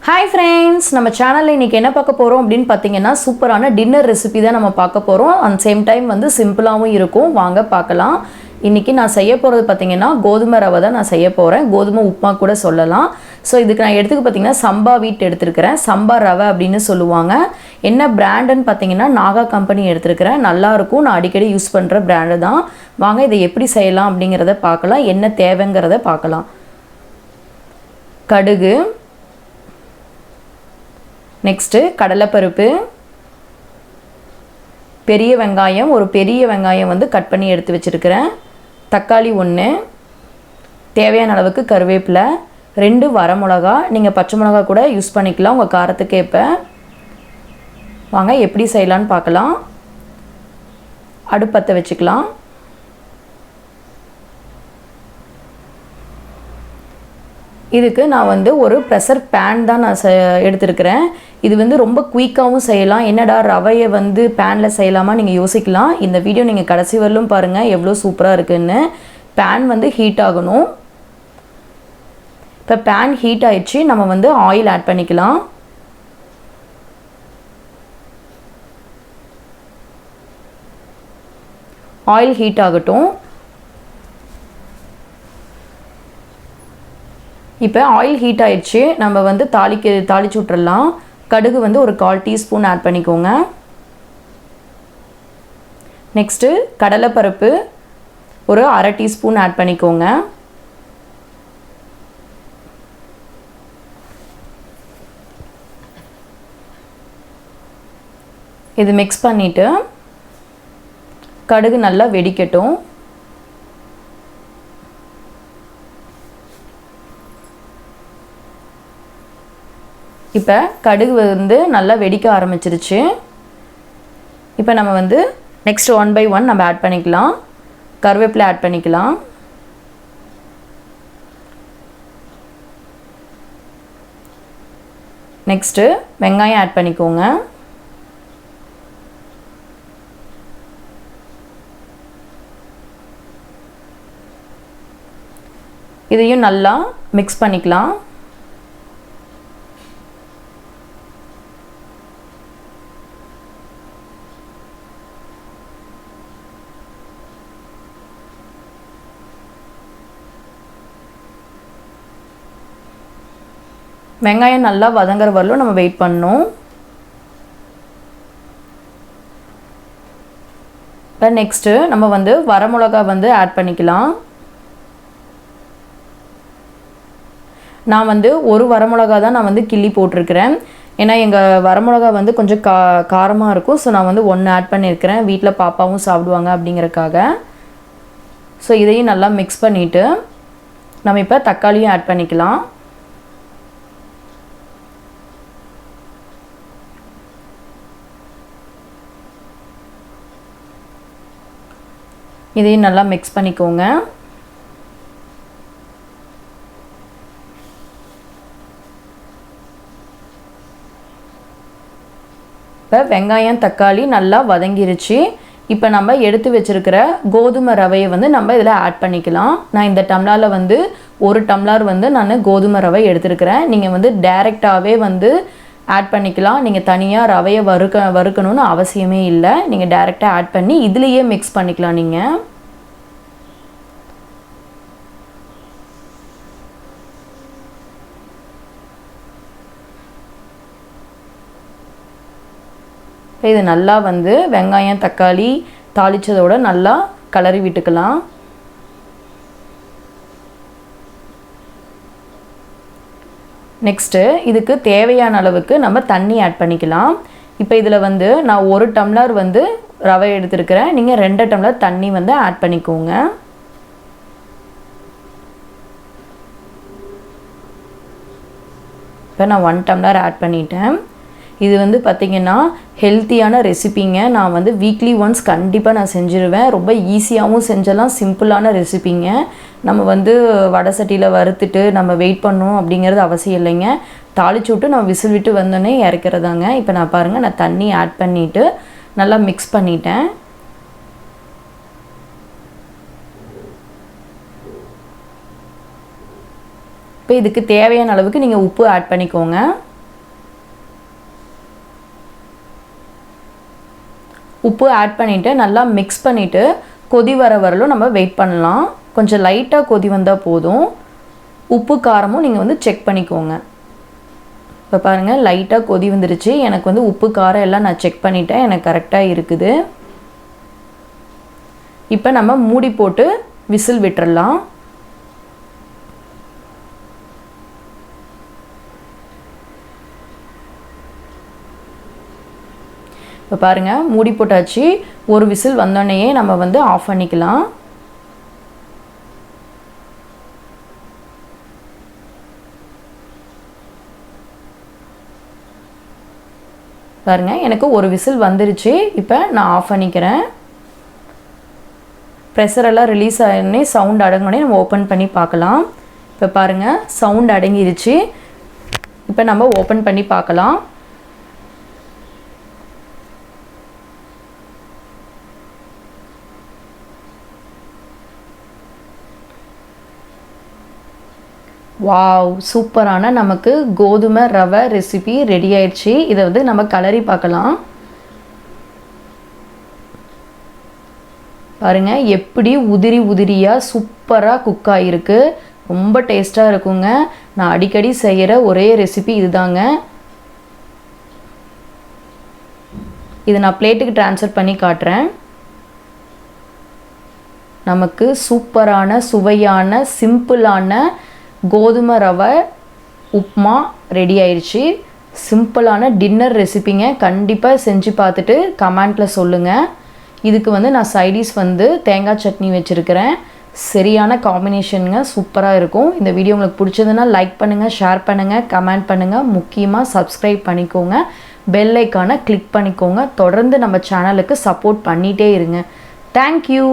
Hi friends, நம்ம சேனல்ல இன்னைக்கு என்ன பார்க்க போறோம் அப்படினு பாத்தீங்கன்னா சூப்பரான டின்னர் ரெசிபி தான் நம்ம பார்க்க போறோம். அட் சேம் டைம் வந்து சிம்பிளாவும் இருக்கும். வாங்க பார்க்கலாம். இன்னைக்கு நான் செய்ய போறது பாத்தீங்கன்னா கோதுமை ரவை தான் நான் செய்ய போறேன். கோதுமை உப்புமா கூட சொல்லலாம். சோ இதுக்கு நான் எடுத்துக்க பாத்தீங்கன்னா சம்பா வீட் எடுத்துக்கறேன். சம்பா ரவை அப்படினு சொல்லுவாங்க. என்ன பிராண்ட்னு பாத்தீங்கன்னா நாகா கம்பெனி எடுத்துக்கறேன். நல்லா இருக்கும். நான் அடிக்கடி யூஸ் பண்ற பிராண்ட் தான். வாங்க இதை எப்படி செய்யலாம் அப்படிங்கறத பார்க்கலாம். என்ன தேவைங்கறத பார்க்கலாம். கடுகு, நெக்ஸ்ட் கடலைப்பருப்பு, பெரிய வெங்காயம், ஒரு பெரிய வெங்காயம் வந்து கட் பண்ணி எடுத்து வச்சிருக்கிறேன். தக்காளி 1, தேவையான அளவுக்கு கறிவேப்பிலை, 2 வரமிளகா, நீங்கள் பச்சை மிளகா கூட யூஸ் பண்ணிக்கலாம் உங்கள் காரத்துக்கு ஏற்ப. வாங்க எப்படி செய்யலான்னு பார்க்கலாம். அடுப்பு பற்ற வச்சுக்கலாம். இதுக்கு நான் வந்து ஒரு ப்ரெஷர் பேன் தான் நான் எடுத்துருக்கிறேன். இது வந்து ரொம்ப குயிக்காகவும் செய்யலாம். என்னடா ரவையை வந்து பேனில் செய்யலாமா நீங்கள் யோசிக்கலாம். இந்த வீடியோ நீங்கள் கடைசி வரலும் பாருங்கள் எவ்வளோ சூப்பராக இருக்குன்னு. பேன் வந்து ஹீட் ஆகணும். இப்போ பேன் ஹீட் ஆயிடுச்சு. நம்ம வந்து ஆயில் ஆட் பண்ணிக்கலாம். ஆயில் ஹீட் ஆகட்டும். இப்போ ஆயில் ஹீட் ஆயிடுச்சு. நம்ம வந்து தாளிச்சு விட்டுறலாம். கடுகு வந்து ஒரு 1/4 டீஸ்பூன் ஆட் பண்ணிக்கோங்க. நெக்ஸ்ட்டு கடலைப்பருப்பு ஒரு 1/2 டீஸ்பூன் ஆட் பண்ணிக்கோங்க. இது மிக்ஸ் பண்ணிவிட்டு கடுகு நல்லா வெடிக்கட்டும். இப்போ கடுகு வந்து நல்லா வெடிக்க ஆரம்பிச்சிருச்சு. இப்போ நம்ம வந்து நெக்ஸ்ட் 1 by 1 நம்ம ஆட் பண்ணிக்கலாம். கறிவேப்பிலை ஆட் பண்ணிக்கலாம். நெக்ஸ்ட்டு வெங்காயம் ஆட் பண்ணிக்கோங்க. இதையும் நல்லா மிக்ஸ் பண்ணிக்கலாம். வெங்காயம் நல்லா வதங்குற வரலும் நம்ம வெயிட் பண்ணணும். இப்போ நெக்ஸ்ட்டு நம்ம வந்து வரமிளகா வந்து ஆட் பண்ணிக்கலாம். நான் வந்து ஒரு வரமிளகா தான் நான் வந்து கிள்ளி போட்டிருக்கிறேன். ஏன்னா எங்கள் வரமிளகா வந்து கொஞ்சம் காரமாக இருக்கும். ஸோ நான் வந்து 1 ஆட் பண்ணியிருக்கிறேன். வீட்டில் பாப்பாவும் சாப்பிடுவாங்க அப்படிங்கிறக்காக. ஸோ இதையும் நல்லா மிக்ஸ் பண்ணிவிட்டு நம்ம இப்போ தக்காளியும் ஆட் பண்ணிக்கலாம். இதையும் நல்லா மிக்ஸ் பண்ணிக்கோங்க. இப்போ வெங்காயம் தக்காளி நல்லா வதங்கிருச்சு. இப்போ நம்ம எடுத்து வச்சிருக்கிற கோதுமை ரவையை வந்து நம்ம இதில் ஆட் பண்ணிக்கலாம். நான் இந்த டம்ளரில் வந்து 1 டம்ளர் வந்து நான் கோதுமை ரவை எடுத்துருக்கிறேன். நீங்கள் வந்து டைரெக்டாகவே வந்து ஆட் பண்ணிக்கலாம். நீங்கள் தனியாக ரவையை வறுக்கணும்னு அவசியமே இல்லை. நீங்கள் டைரெக்டாக ஆட் பண்ணி இதுலேயே மிக்ஸ் பண்ணிக்கலாம். நீங்கள் இது நல்லா வந்து வெங்காயம் தக்காளி தாளிச்சதோட நல்லா கலரி விட்டுக்கலாம். நெக்ஸ்ட்டு இதுக்கு தேவையான அளவுக்கு நம்ம தண்ணி ஆட் பண்ணிக்கலாம். இப்போ இதில் வந்து நான் 1 டம்ளர் வந்து ரவை எடுத்துருக்கிறேன். நீங்கள் 2 டம்ளர் தண்ணி வந்து ஆட் பண்ணிக்கோங்க. இப்போ நான் 1 டம்ளர் ஆட் பண்ணிட்டேன். இது வந்து பார்த்திங்கன்னா ஹெல்த்தியான ரெசிபிங்க. நான் வந்து வீக்லி ஒன்ஸ் கண்டிப்பாக நான் செஞ்சுருவேன். ரொம்ப ஈஸியாகவும் செஞ்சலாம். சிம்பிளான ரெசிபிங்க. நம்ம வந்து வடை சட்டியில் வறுத்துட்டு நம்ம வெயிட் பண்ணணும் அப்படிங்கிறது அவசியம் இல்லைங்க. தாளிச்சு விட்டு நம்ம விசில் விட்டு வந்தோடனே இறக்கிறதாங்க. இப்போ நான் பாருங்கள் நான் தண்ணி ஆட் பண்ணிவிட்டு நல்லா மிக்ஸ் பண்ணிட்டேன். இப்போ இதுக்கு தேவையான அளவுக்கு நீங்கள் உப்பு ஆட் பண்ணிக்கோங்க. உப்பு ஆட் பண்ணிவிட்டு நல்லா மிக்ஸ் பண்ணிவிட்டு கொதி வரலும் நம்ம வெயிட் பண்ணலாம். கொஞ்சம் லைட்டாக கொதி வந்தால் போதும். உப்பு காரமும் நீங்கள் வந்து செக் பண்ணிக்கோங்க. இப்போ பாருங்கள் லைட்டாக கொதி வந்துருச்சு. எனக்கு வந்து உப்பு காரம் எல்லாம் நான் செக் பண்ணிட்டேன், எனக்கு கரெக்டாக இருக்குது. இப்போ நம்ம மூடி போட்டு விசில் விட்டுறலாம். இப்போ பாருங்கள் மூடி போட்டாச்சு. ஒரு விசில் வந்தோடனே நம்ம வந்து ஆஃப் பண்ணிக்கலாம். பாருங்கள் எனக்கு ஒரு விசில் வந்துருச்சு. இப்போ நான் ஆஃப் பண்ணிக்கிறேன். ப்ரெஷர் எல்லாம் ரிலீஸ் ஆகினே சவுண்ட் அடங்கினே நம்ம ஓப்பன் பண்ணி பார்க்கலாம். இப்போ பாருங்கள் சவுண்ட் அடங்கிருச்சு. இப்போ நம்ம ஓப்பன் பண்ணி பார்க்கலாம். வாவ், சூப்பரான நமக்கு கோதுமை ரவை ரெசிபி ரெடி ஆயிடுச்சு. இதை வந்து நம்ம கலரி பார்க்கலாம். பாருங்கள் எப்படி உதிரி உதிரியாக சூப்பராக குக் ஆகிருக்கு. ரொம்ப டேஸ்ட்டாக இருக்குங்க. நான் அடிக்கடி செய்கிற ஒரே ரெசிபி இதுதாங்க. இதை நான் பிளேட்டுக்கு ட்ரான்ஸ்ஃபர் பண்ணி காட்டுறேன். நமக்கு சூப்பரான சுவையான சிம்பிளான கோதுமை ரவை உப்மா ரெடி ஆயிடுச்சு. சிம்பிளான டின்னர் ரெசிபிங்க. கண்டிப்பாக செஞ்சு பார்த்துட்டு கமெண்ட்டில் சொல்லுங்கள். இதுக்கு வந்து நான் சைடிஷ் வந்து தேங்காய் சட்னி வச்சுருக்கிறேன். சரியான காம்பினேஷனுங்க, சூப்பராக இருக்கும். இந்த வீடியோ உங்களுக்கு பிடிச்சதுன்னா லைக் பண்ணுங்கள், ஷேர் பண்ணுங்கள், கமெண்ட் பண்ணுங்கள். முக்கியமாக சப்ஸ்கிரைப் பண்ணிக்கோங்க, பெல் ஐக்கானை கிளிக் பண்ணிக்கோங்க. தொடர்ந்து நம்ம சேனலுக்கு சப்போர்ட் பண்ணிகிட்டே இருங்க. தேங்க்யூ.